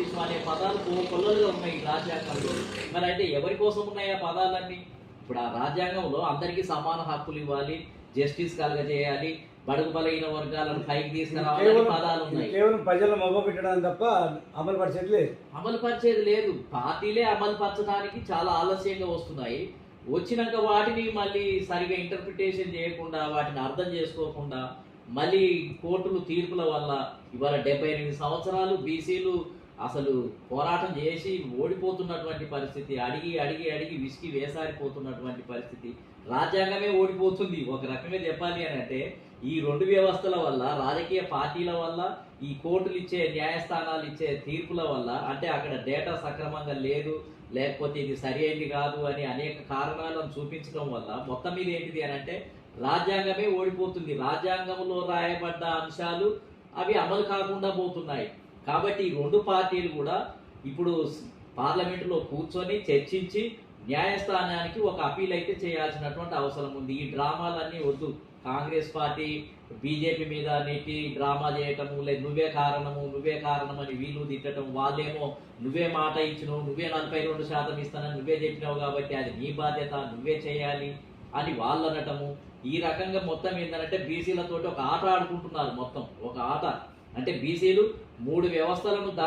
Justice అనే పదాలు కొల్లలుగా ఉన్నాయి ఈ రాజ్యాంగంలో. మరి అయితే ఎవరి కోసం ఉన్నాయి ఆ పదాలన్నీ? ఇప్పుడు ఆ రాజ్యాంగంలో అందరికీ సమాన హక్కులు ఇవ్వాలి, జస్టిస్ కలగజేయాలి, బడుగు బలహీన వర్గాలను పైకి తీసుకురావాలని పదాలు ఉన్నాయి. కేవలం ప్రజలను మొగ్గ పెట్టడం తప్ప అమలు పరిచేది లేదు. అమలు పరిచేది లేదు. పార్టీలే అమలు పరచడానికి చాలా ఆలస్యంగా వస్తున్నాయి. వచ్చినాక వాటిని మళ్ళీ సరిగా ఇంటర్ప్రిటేషన్ చేయకుండా, వాటిని అర్థం చేసుకోకుండా, మళ్ళీ కోర్టులు తీర్పుల వల్ల ఇవాళ 78 సంవత్సరాలు బీసీలు అసలు పోరాటం చేసి ఓడిపోతున్నటువంటి పరిస్థితి, అడిగి అడిగి అడిగి విసిగి వేసారిపోతున్నటువంటి పరిస్థితి. రాజ్యాంగమే ఓడిపోతుంది ఒక రకంగా చెప్పాలి అని అంటే. ఈ రెండు వ్యవస్థల వల్ల, రాజకీయ పార్టీల వల్ల, ఈ కోర్టులు ఇచ్చే న్యాయస్థానాలు ఇచ్చే తీర్పుల వల్ల, అంటే అక్కడ డేటా సక్రమంగా లేదు, లేకపోతే ఇది సరి అయింది కాదు అని అనేక కారణాలను చూపించడం వల్ల మొత్తం మీద ఏంటిది అని అంటే రాజ్యాంగమే ఓడిపోతుంది. రాజ్యాంగంలో రాయబడ్డ అంశాలు అవి అమలు కాకుండా పోతున్నాయి. కాబట్టి ఈ రెండు పార్టీలు కూడా ఇప్పుడు పార్లమెంటులో కూర్చొని చర్చించి న్యాయస్థానానికి ఒక అపీల్ అయితే చేయాల్సినటువంటి అవసరం ఉంది. ఈ డ్రామాలన్నీ వద్దు. కాంగ్రెస్ పార్టీ బీజేపీ మీద నెట్టి డ్రామా చేయటము, లేదు నువ్వే కారణం అని వీళ్ళు తిట్టడం, వాళ్ళేమో నువ్వే మాట ఇచ్చినావు, నువ్వే 42% ఇస్తానని నువ్వే చెప్పినావు కాబట్టి అది నీ బాధ్యత, నువ్వే చేయాలి అని వాళ్ళు అనటము. ఈ రకంగా మొత్తం ఏంటంటే బీసీలతోటి ఒక ఆట ఆడుకుంటున్నారు. మొత్తం ఒక ఆట అంటే బీసీలు 3 వ్యవస్థలను